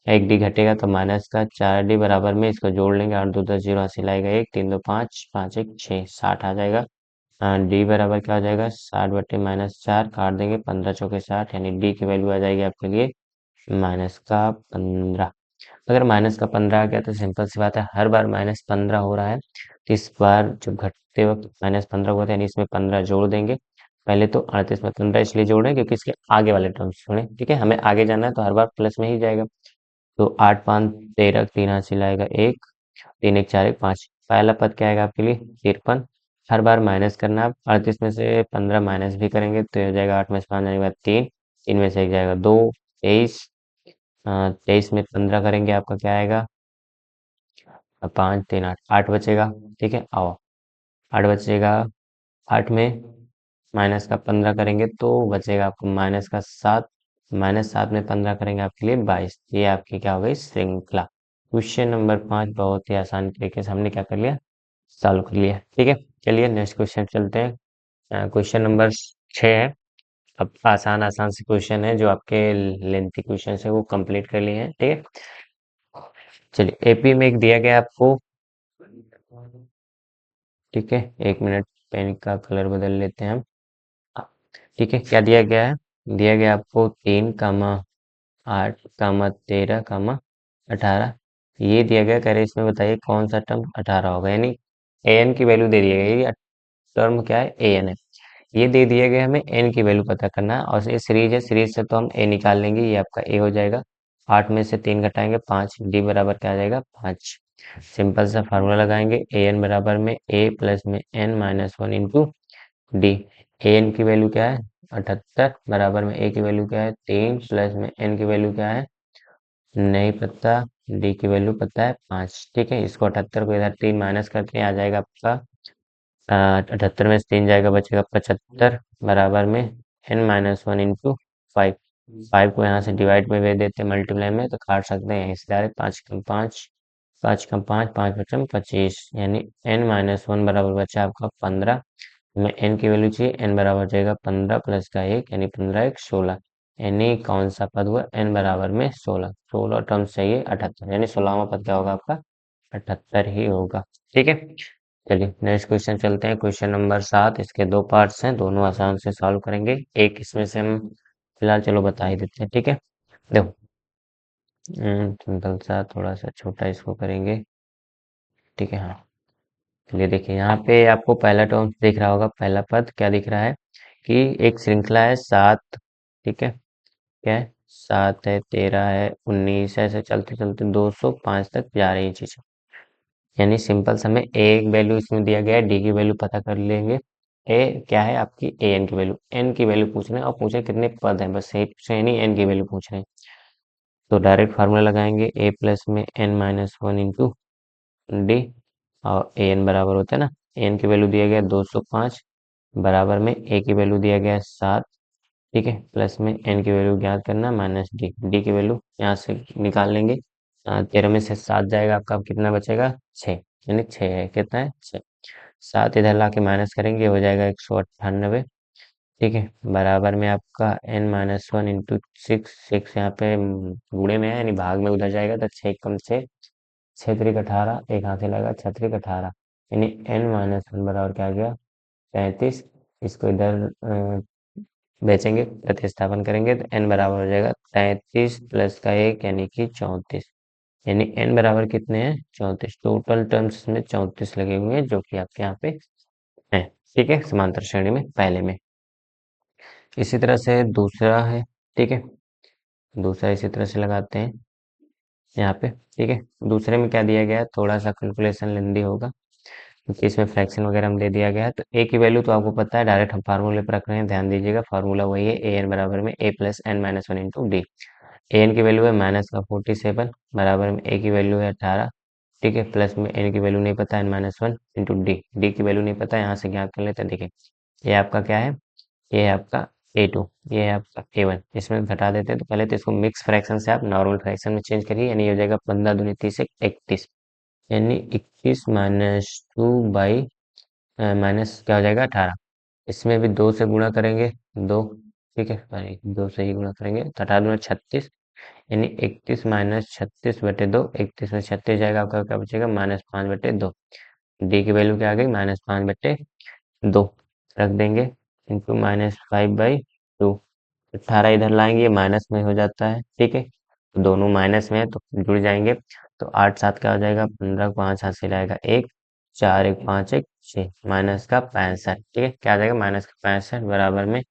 1d घटेगा, तो माइनस का 4d बराबर में इसको जोड़ लेंगे, 8 2 10 0 हासिल आएगा 1, 3 2 5 5 1 6, 60 आ जाएगा। डी बराबर क्या हो जाएगा 60/-4 काट देंगे 15×4 = 60 यानी डी की वैल्यू आ जाएगी आपके लिए -15। अगर -15 आ गया तो सिंपल सी बात है हर बार -15 हो रहा है तो इस बार जब घटते वक्त -15 हुआ था यानी इसमें 15 जोड़ देंगे। पहले तो 38 में 15 इसलिए जोड़ रहे हैं क्योंकि इसके आगे वाले टर्म्स छोड़ें, ठीक है, हमें आगे जाना है तो हर बार प्लस में ही जाएगा। तो 8 5 13 3 हासिल आएगा 1, 3 1 4 1 5, पहला पद क्या आएगा आपके लिए 53। हर बार माइनस करना आप 38 में से 15 माइनस भी करेंगे तो ये हो जाएगा 8 में से 5 जाने के बाद 3, 3 में से 1 जाएगा 2, 23, 23 में 15 करेंगे आपका क्या आएगा 5 3 8, 8 बचेगा, ठीक है, आओ 8 बचेगा। 8 में माइनस का 15 करेंगे तो बचेगा आपको -7, -7 में 15 करेंगे आपके लिए 22। ये आपकी क्या हो गई श्रृंखला। क्वेश्चन नंबर 5 बहुत ही आसान तरीके से हमने क्या कर लिया सॉल्व कर लिया, ठीक है। चलिए नेक्स्ट क्वेश्चन चलते हैं। क्वेश्चन नंबर 6 है। अब आसान आसान से क्वेश्चन है जो आपके लेंथी क्वेश्चन है वो कंप्लीट कर लिए हैं, ठीक है। चलिए एपी में एक दिया गया आपको, ठीक है, 1 मिनट पेन का कलर बदल लेते हैं हम। ठीक है, क्या दिया गया है, दिया गया आपको 3, 8, 13, 18, ये दिया गया, कह रहे इसमें बताइए कौन सा टर्म 18 होगा, यानी an की वैल्यू दे दी गई है, टर्म क्या है an है, ये दे दिया गया हमें n की वैल्यू पता करना है और ये सीरीज है, सीरीज से तो हम a निकाल लेंगे, ये आपका a हो जाएगा। 8 में से 3 घटाएंगे 5, d बराबर क्या आ जाएगा 5। सिंपल सा फार्मूला लगाएंगे an बराबर में a प्लस में n-1 इंटू डी। an की वैल्यू क्या है 78 बराबर में a की वैल्यू क्या है 3 प्लस में n की वैल्यू क्या है नहीं पता, d की वैल्यू पता है 5, ठीक है। इसको 78 को इधर 3 माइनस करते हैं आ जाएगा आपका 78 में से 3 जाएगा बचेगा 75 बराबर में n-1 इंटू 5। 5 को यहाँ से डिवाइड में भेज देते हैं मल्टीप्लाई में तो काट सकते हैं यहीं से डायरेक्ट 5 कम 5, 5 कम 5, 5 बचम 25 यानी n-1 बराबर बचा आपका 15। हमें n की वैल्यू चाहिए, n बराबर हो जाएगा 15 प्लस का 1 यानी 15 1 16, यानी कौन सा पद हुआ n बराबर में 16, 16 टर्म्स चाहिए 78 यानी 16वां पद क्या होगा आपका 78 ही होगा, ठीक है। चलिए नेक्स्ट क्वेश्चन चलते हैं, क्वेश्चन नंबर 7, इसके दो पार्ट्स हैं, दोनों आसान से सॉल्व करेंगे, एक इसमें से हम फिलहाल चलो बता ही देते हैं, ठीक है। देखो सिंपल सा थोड़ा सा छोटा इसको करेंगे, ठीक है, हाँ। चलिए देखिए यहाँ पे आपको पहला टर्म दिख रहा होगा, पहला पद क्या दिख रहा है कि एक श्रृंखला है 7, ठीक है, क्या है 7 है 13 है 19 ऐसे चलते चलते 205 तक जा रही है चीजें, यानी सिंपल समय एक वैल्यू इसमें दिया गया है, डी की वैल्यू पता कर लेंगे, ए क्या है आपकी ए एन की वैल्यू, एन की वैल्यू पूछ रहे हैं और पूछे कितने पद हैं, बस यही पूछ रहे हैं, नहीं एन की वैल्यू पूछ रहे हैं। तो डायरेक्ट फार्मूला लगाएंगे ए प्लस में n-1 इंटू डी, और ए एन बराबर होता है ना, एन की वैल्यू दिया गया 205 बराबर में ए की वैल्यू दिया गया 7, ठीक है, प्लस में एन की वैल्यू ज्ञात करना माइनस डी, डी की वैल्यू यहाँ से निकाल लेंगे। 13 में से 7 जाएगा आपका कितना बचेगा 6, यानी 6 है, कितना है 6, 7 इधर ला के माइनस करेंगे हो जाएगा 198, ठीक है, बराबर में आपका n-1 इंटू 6, 6 यहाँ पे गुणे में है यानी भाग में उधर जाएगा तो 6 कम 6, 6 त्रिक 18, एक हाथ से लगा 6 त्रिक 18 यानी n-1 बराबर क्या आ गया 35। इसको इधर बेचेंगे प्रतिस्थापन करेंगे तो n बराबर हो जाएगा 33 प्लस का 1 यानी कि 34, यानी n बराबर कितने हैं 34, टोटल टर्म्स में 34 लगे हुए हैं जो कि आपके यहाँ पे हैं, ठीक है, समांतर श्रेणी में पहले में। इसी तरह से दूसरा है, ठीक है, दूसरा इसी तरह से लगाते हैं यहाँ पे, ठीक है। दूसरे में क्या दिया गया है थोड़ा सा कैलकुलेशन लेंदी होगा क्योंकि इसमें फ्रैक्शन वगैरह हम दे दिया गया है, तो ए की वैल्यू तो आपको पता है, डायरेक्ट हम फार्मूले पर रख रहे हैं, ध्यान दीजिएगा फार्मूला वही है ए एन बराबर में A plus n-1 into D. A N की वैल्यू है माइनस का 47 बराबर में ए की वैल्यू है 18, ठीक है, प्लस में एन की वैल्यू नहीं पता n-1 इंटू डी, डी की वैल्यू नहीं पता, यहाँ से ज्ञात कर लेते हैं, देखिए ये आपका क्या है, ये है आपका A2, ये है आपका A1, इसमें घटा देते हैं तो पहले तो इसको मिक्स फ्रैक्शन से आप नॉर्मल फ्रैक्शन में चेंज करिए, यानी हो जाएगा 15 दूनी 30 31, यानी 21 माइनस 2 बाई माइनस क्या हो जाएगा 18, इसमें भी 2 से गुणा करेंगे 2, ठीक है, सॉरी 2 से ही गुणा करेंगे तो 18 दूना 36, यानी 31 माइनस 36/2, 31 में 36 जाएगा आपका क्या बचेगा -5/2, डी की वैल्यू क्या आ गई -5/2, रख देंगे इंटू -5/2। 18 इधर लाएंगे, ये माइनस में हो जाता है, ठीक है, तो दोनों माइनस में है तो जुड़ जाएंगे। तो 8 7 क्या हो जाएगा, 15, 5 हासिल आएगा 1, 4 1 5 1 6, माइनस का 65, ठीक है, क्या आ जाएगा माइनस का 65 बराबर में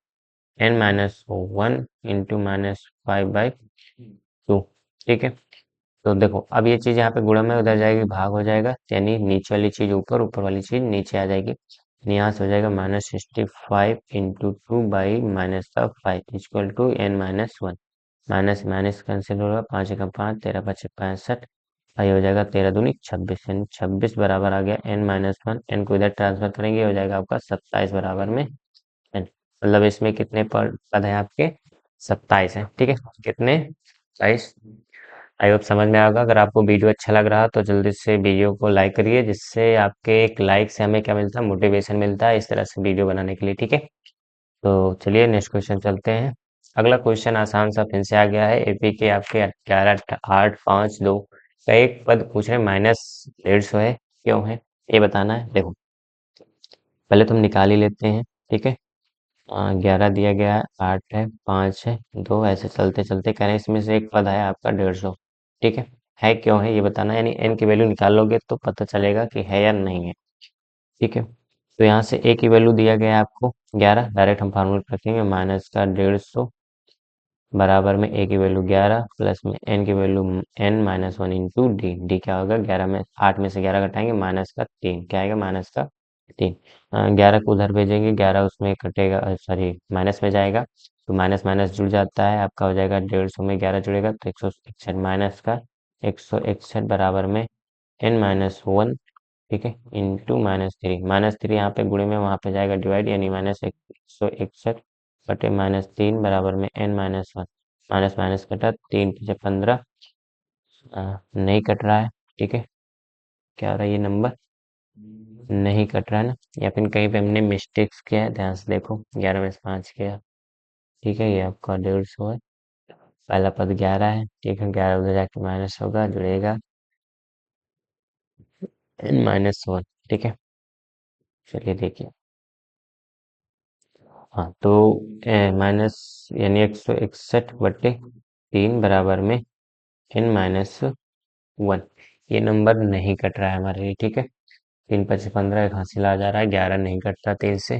n-1 इंटू -5/2, ठीक है। तो देखो अब ये चीज यहाँ पे गुणा में उधर जाएगी, भाग हो जाएगा, यानी नीचे वाली चीज ऊपर, ऊपर वाली चीज नीचे आ जाएगी। यहाँ से हो जाएगा -65 into 2/-5 equal to n-1। Minus minus cancel होगा, 5 एकम 5, 13 पचे 65, ये हो जाएगा 13 दूनी 26, यानी 26 बराबर आ गया n-1। n को इधर ट्रांसफर करेंगे, हो जाएगा आपका 27 बराबर में n। मतलब इसमें कितने पद है आपके, 27 है, ठीक है, कितने 27। आई होप समझ में आएगा। अगर आपको वीडियो अच्छा लग रहा तो जल्दी से वीडियो को लाइक करिए, जिससे आपके एक लाइक से हमें क्या मिलता है, मोटिवेशन मिलता है इस तरह से वीडियो बनाने के लिए, ठीक है। तो चलिए नेक्स्ट क्वेश्चन चलते हैं। अगला क्वेश्चन आसान सा फिर से आ गया है। एपी के आपके 11 8 5 2 का एक पद पूछ रहे, -150 है, क्यों है ये बताना है। देखो पहले तुम निकाल ही लेते हैं, ठीक है। 11 दिया गया है, 8 है, 5 है, 2, ऐसे चलते चलते कह रहे हैं इसमें से एक पद है आपका 150, ठीक है क्यों है ये बताना है, यानी एन की वैल्यू निकाल लोगे तो पता चलेगा कि है या नहीं है, ठीक है। तो यहाँ से ए की वैल्यू दिया गया है आपको 11, डायरेक्ट हम फार्मूला रखेंगे, माइनस का 150 बराबर में ए की वैल्यू 11 प्लस में एन की value n-1 into D. D क्या होगा, 11 में 8 में से 11 घटाएंगे, माइनस का 3, क्या आएगा माइनस का 3। 11 को उधर भेजेंगे, 11 उसमें कटेगा, सॉरी माइनस में जाएगा, तो माइनस माइनस जुड़ जाता है, आपका हो जाएगा 150 में 11 जुड़ेगा तो 161, माइनस का 161 बराबर में n-1, ठीक है, इंटू -3। -3 यहाँ पे गुणे में, वहाँ पे जाएगा डिवाइड, यानी -161 बटे -3 बराबर में n-1। माइनस माइनस कटा, 3 पीछे 15, नहीं कट रहा है, ठीक है, क्या हो रहा है ये नंबर नहीं कट रहा है ना, या फिर कहीं पे हमने मिस्टेक्स किया है, ध्यान से देखो, 11 में से 5 किया, ठीक है, ये आपका 150 है, पहला पद 11 है, ठीक है, 11 उधर जाके माइनस होगा, जुड़ेगा n-1, ठीक है। चलिए देखिए, हाँ तो माइनस, यानी 161 बटे 3 बराबर में n-1, ये नंबर नहीं कट रहा है हमारे लिए, ठीक है। 3 पचे 15, एक हासिल आ जा रहा है, 11 नहीं कटता 3 से,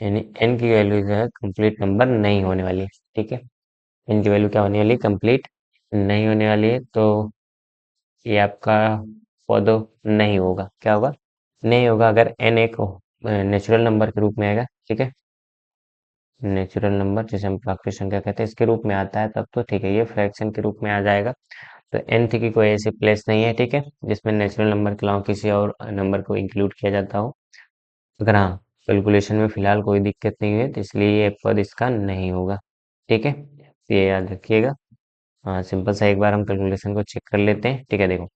यानी n की वैल्यू जो है कंप्लीट नंबर नहीं होने वाली है, ठीक है। n की वैल्यू क्या होने वाली है, कंप्लीट नहीं होने वाली है, तो ये आपका पद नहीं होगा, क्या होगा, नहीं होगा। अगर n एक नेचुरल नंबर के रूप में आएगा, ठीक है, नेचुरल नंबर जिसे हम प्राकृतिक संख्या कहते हैं, इसके रूप में आता है तब तो ठीक है, ये फ्रैक्शन के रूप में आ जाएगा। तो nth की कोई ऐसी प्लेस नहीं है, ठीक है, जिसमें नेचुरल नंबर के अलावा किसी और नंबर को इंक्लूड किया जाता हो। अगर हाँ कैलकुलेशन में फिलहाल कोई दिक्कत नहीं है तो इसलिए ये पद इसका नहीं होगा, ठीक है, तो ये याद रखिएगा। हाँ सिंपल सा एक बार हम कैलकुलेशन को चेक कर लेते हैं, ठीक है। देखो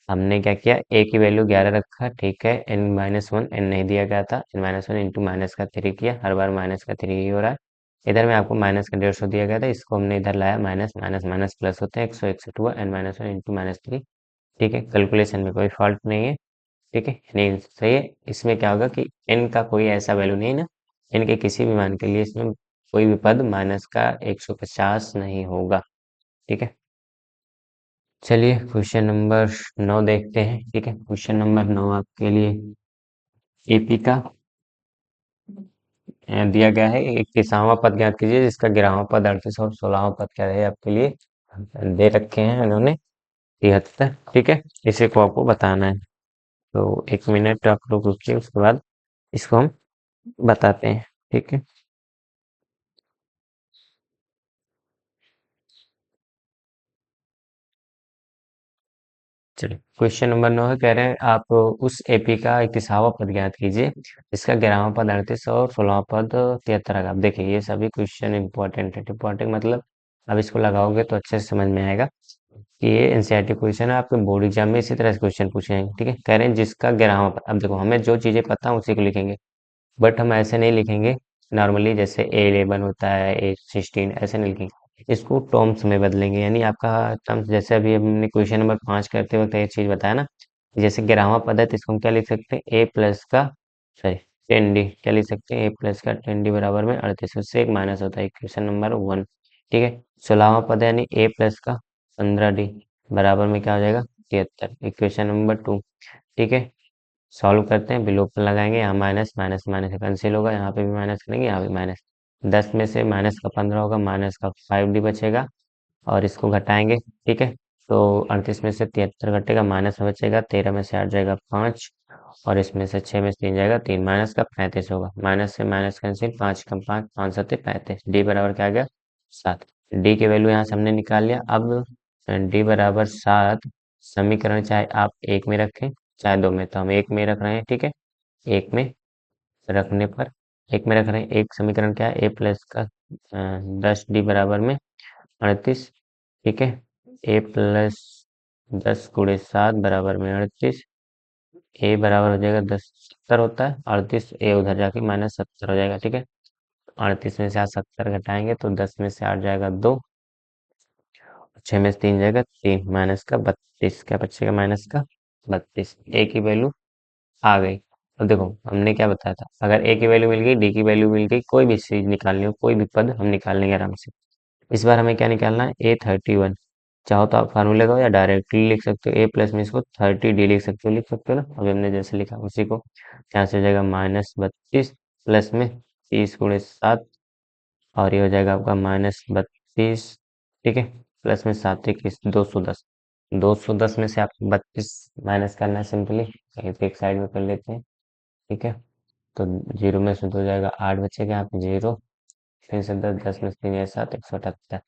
हमने क्या किया, ए की वैल्यू 11 रखा, ठीक है, n-1 n नहीं दिया गया था, n-1 इंटू माइनस का 3 किया, हर बार माइनस का 3 ही हो रहा है। इधर में आपको माइनस का 150 दिया गया था, इसको हमने इधर लाया, माइनस माइनस माइनस प्लस होते हैं, 161 हुआ n-1 इंटू -3, ठीक है, कैलकुलेशन में कोई फॉल्ट नहीं है, ठीक है, नहीं सही है। इसमें क्या होगा कि n का कोई ऐसा वैल्यू नहीं है ना, n के किसी भी मान के लिए इसमें कोई भी पद माइनस का 150 नहीं होगा, ठीक है। चलिए क्वेश्चन नंबर 9 देखते हैं, ठीक है, क्वेश्चन नंबर 9 आपके लिए एपी का दिया गया है, 21वां पद ज्ञात कीजिए जिसका 11वां पद 38 और 16वां पद क्या है आपके लिए दे रखे हैं इन्होंने 73, ठीक है, इसी को आपको बताना है। तो 1 मिनट आप लोग रुकिए, उसके बाद इसको हम बताते हैं, ठीक है। चलिए क्वेश्चन नंबर 9 है, कह रहे हैं आप उस एपी का 21वां पद ज्ञात कीजिए इसका 11वां पद 38 और 16वां पद 73 है। अब देखिए ये सभी क्वेश्चन इंपॉर्टेंट है, इंपॉर्टेंट मतलब अब इसको लगाओगे तो अच्छे से समझ में आएगा कि ये एनसीईआरटी क्वेश्चन है, आपके बोर्ड एग्जाम में इसी तरह से क्वेश्चन पूछे जाएंगे, ठीक है। कह रहे हैं जिसका 11वां पद, अब देखो हमें जो चीजें पता है उसी को लिखेंगे, बट हम ऐसे नहीं लिखेंगे नॉर्मली, जैसे A11 होता है, A16 ऐसे नहीं लिखेंगे, इसको टर्म्स में बदलेंगे, यानी आपका टर्म्स, जैसे अभी हमने क्वेश्चन नंबर 5 करते वक्त एक चीज बताया ना, जैसे 11वां पद है तो इसको हम क्या लिख सकते हैं, ए प्लस का, सॉरी 10d क्या लिख सकते हैं, ए प्लस का 10d बराबर में 38, उससे एक माइनस होता है, इक्वेशन नंबर 1। ठीक है, 16वां पद यानी ए प्लस का 15d बराबर में क्या हो जाएगा, 73, इक्वेशन नंबर 2। ठीक है, सॉल्व करते हैं, विलोपन लगाएंगे, यहाँ माइनस माइनस माइनस कैंसिल होगा, यहाँ पे भी माइनस करेंगे, यहाँ भी माइनस, 10 में से माइनस का 15 होगा, माइनस का 5d बचेगा, और इसको घटाएंगे। ठीक है, तो 38 में से 73 घटेगा, माइनस में बचेगा, 13 में से 8 जाएगा 5, और इसमें से 6 में से 3 जाएगा 3, माइनस का 35 होगा, माइनस से माइनस कैंसिल, 5 कम 5, 5 सत्ते 35, डी बराबर क्या आ गया 7। डी की वैल्यू यहाँ से हमने निकाल लिया। अब डी बराबर 7 समीकरण चाहे आप एक में रखें चाहे दो में, तो हम एक में रख रहे हैं। ठीक है, एक में रखने पर, एक में रख रहे हैं, एक समीकरण क्या है, ए प्लस का 10d बराबर में 38। ठीक है, ए प्लस 10 × 7 बराबर में 38, ए बराबर हो जाएगा 10, 70 होता है, 38 ए उधर जाके -70 हो जाएगा। ठीक है, 38 में से आप 70 घटाएंगे तो 10 में से 8 जाएगा 2, 6 में से 3 जाएगा 3, माइनस का 32, क्या बचेगा माइनस का 32, ए की वैल्यू आ गई। अब देखो हमने क्या बताया था, अगर ए की वैल्यू मिल गई, डी की वैल्यू मिल गई, कोई भी चीज निकालनी हो, कोई भी पद हम निकाल लेंगे आराम से। इस बार हमें क्या निकालना है, A31, चाहो तो आप फार्मूले लगाओ या डायरेक्टली लिख सकते हो, ए प्लस में इसको 30d लिख सकते हो, लिख सकते हो ना, अभी हमने जैसे लिखा उसी को, यहाँ से हो जाएगा -32 प्लस में 30 × 7, और ये हो जाएगा आपका -32। ठीक है, प्लस में 7 21, 210, 210 में से आपको 32 माइनस करना है सिंपली, कहीं पे एक साइड में कर लेते हैं। ठीक है, तो 0 में से 2 हो जाएगा 8 बचेगा यहाँ पे 0, फिर से 10, 10 में से 3 7, 178,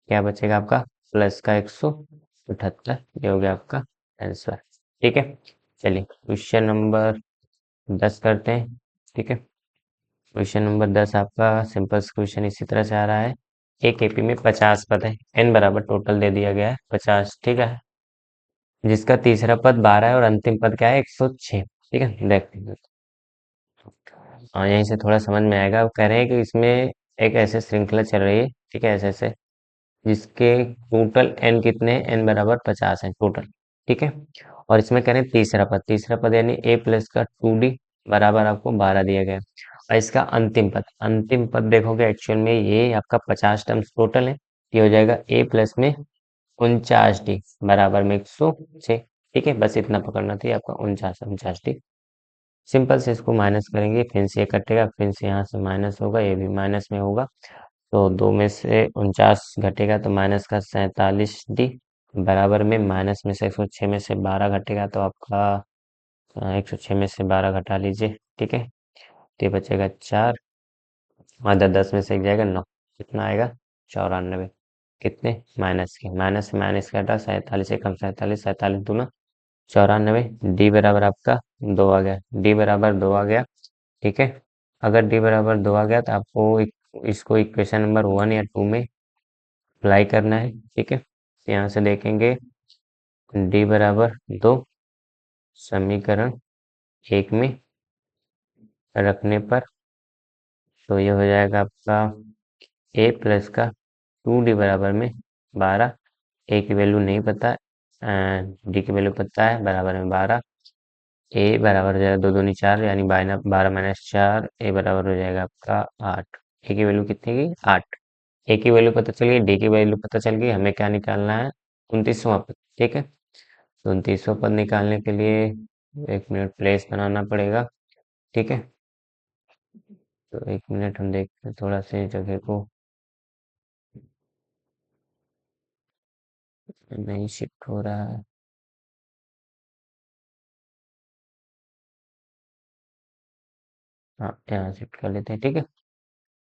क्या बचेगा आपका प्लस का 178, ये हो गया आपका आंसर। ठीक है, चलिए क्वेश्चन नंबर 10 करते हैं। ठीक है, क्वेश्चन नंबर 10 आपका सिंपल क्वेश्चन इसी तरह से आ रहा है, एक एपी में 50 पद है, एन बराबर टोटल दे दिया गया है 50। ठीक है, जिसका तीसरा पद 12 है और अंतिम पद क्या है 106। ठीक है, देखते हैं। हाँ, यहीं से थोड़ा समझ में आएगा। अब कह रहे हैं कि इसमें एक ऐसे श्रृंखला चल रही है, ठीक है, ऐसे ऐसे, जिसके टोटल एन कितने हैं, एन बराबर 50 है टोटल। ठीक है, और इसमें कह रहे हैं तीसरा पद यानी ए प्लस का 2d बराबर आपको 12 दिया गया है, और इसका अंतिम पद देखोगे एक्चुअल में ये आपका 50 टर्म्स टोटल है, ये हो जाएगा ए प्लस में 49d बराबर में 106। ठीक है, बस इतना पकड़ना था आपका 49d। सिंपल से इसको माइनस करेंगे, फिर से ये कटेगा, फिर से यहाँ से माइनस होगा, ये भी माइनस में होगा, तो 2 में से 49 घटेगा तो माइनस का 47d बराबर में माइनस में से 106 में से 12 घटेगा तो आपका 106 में से 12 घटा लीजिए। ठीक है, तो ये बचेगा 4, आधा 10 में से एक जाएगा 9, कितना आएगा 94, कितने माइनस के, माइनस से माइनस का हटा 47 एकम 47, 47 दूना 94, डी बराबर आपका 2 आ गया, डी बराबर 2 आ गया। ठीक है, अगर डी बराबर 2 आ गया तो आपको इसको इक्वेशन नंबर 1 या 2 में अप्लाई करना है। ठीक है, तो यहाँ से देखेंगे डी बराबर 2 समीकरण 1 में रखने पर, तो ये हो जाएगा आपका ए प्लस का 2d बराबर में 12, ए की वैल्यू नहीं पता, डी की वैल्यू पता है, बराबर में 12, ए बराबर हो जाएगा 2 दूनी 4 यानी 12 माइनस 4, ए बराबर हो जाएगा आपका 8, ए की वैल्यू कितनी की 8, ए की वैल्यू पता चल गई, डी की वैल्यू पता चल गई, हमें क्या निकालना है 29वां पद। ठीक है, तो 29वां पद निकालने के लिए 1 मिनट प्लेस बनाना पड़ेगा। ठीक है, तो 1 मिनट हम देखते हैं थोड़ा सा जगह को, नहीं शिफ्ट हो रहा है। हाँ, यहाँ शिफ्ट कर लेते हैं। ठीक है,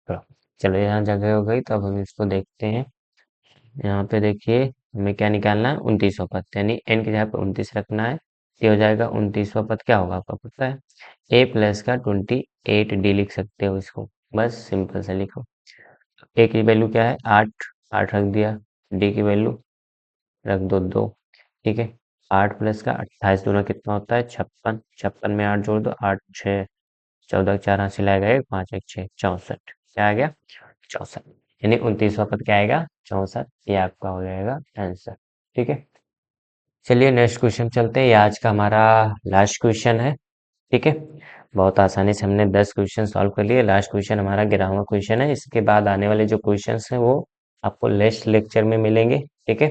चलो चलो यहाँ जगह हो गई, तो अब हम इसको देखते हैं। यहाँ पे देखिए हमें क्या निकालना है 29वां पद, यानी एन की जगह पे 29 रखना है, ये हो जाएगा 29वां पद क्या होगा आपका पता है, ए प्लस का 28d लिख सकते हो इसको, बस सिंपल से लिखो। ए की वैल्यू क्या है 8, 8 रख दिया, डी की वैल्यू रख दो 2। ठीक है, 8 प्लस का 28 दूना कितना होता है 56, 56 में 8 जोड़ दो, 8 6 14 4 हाथ से लाएगा 1 5 1 6 64, क्या आ गया 64, यानी 29वां पद क्या आएगा 64, ये आपका हो जाएगा आंसर। ठीक है, चलिए नेक्स्ट क्वेश्चन चलते हैं, ये आज का हमारा लास्ट क्वेश्चन है। ठीक है, बहुत आसानी से हमने 10 क्वेश्चन सॉल्व कर लिए। लास्ट क्वेश्चन हमारा 11वां क्वेश्चन है। इसके बाद आने वाले जो क्वेश्चंस हैं वो आपको नेक्स्ट लेक्चर में मिलेंगे। ठीक है,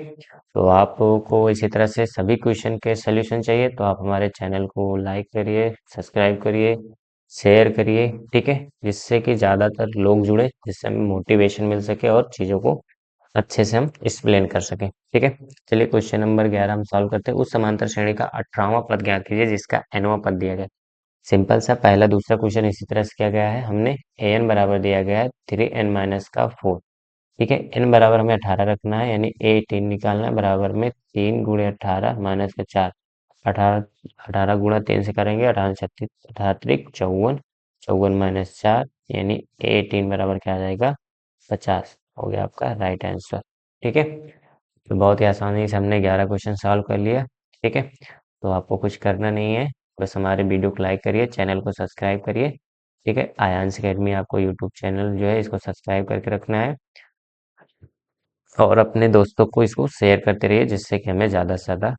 तो आपको इसी तरह से सभी क्वेश्चन के सॉल्यूशन चाहिए तो आप हमारे चैनल को लाइक करिए, सब्सक्राइब करिए, शेयर करिए। ठीक है, जिससे कि ज़्यादातर लोग जुड़े, जिससे हमें मोटिवेशन मिल सके और चीज़ों को अच्छे से हम एक्सप्लेन कर सकें। ठीक है, चलिए क्वेश्चन नंबर 11 हम सॉल्व करते हैं। उस समांतर श्रेणी का 18वां पद ज्ञात कीजिए जिसका nवां पद दिया गया है। सिंपल सा पहला दूसरा क्वेश्चन इसी तरह से किया गया है। हमने an बराबर दिया गया है 3n माइनस का 4। ठीक है, n बराबर हमें 18 रखना है, यानी a18 निकालना है, बराबर में 3 गुणे 18 माइनस का 4। 18 18 गुणा 3 से करेंगे, 18 छत्तीस, 18 त्रिक 54, 54 माइनस 4, यानी a18 बराबर क्या आ जाएगा 50। हो गया आपका राइट आंसर। ठीक है, तो बहुत ही आसानी से हमने 11 क्वेश्चन सॉल्व कर लिया। ठीक है, तो आपको कुछ करना नहीं है, बस हमारे वीडियो को लाइक करिए, चैनल को सब्सक्राइब करिए। ठीक है, आयांश अकेडमी आपको यूट्यूब चैनल जो है इसको सब्सक्राइब करके रखना है और अपने दोस्तों को इसको शेयर करते रहिए, जिससे कि हमें ज़्यादा से ज़्यादा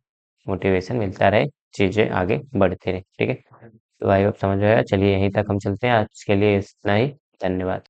मोटिवेशन मिलता रहे, चीज़ें आगे बढ़ती रहे। ठीक है, तो आई होप समझ में आया। चलिए यहीं तक हम चलते हैं, आज के लिए इतना ही। धन्यवाद।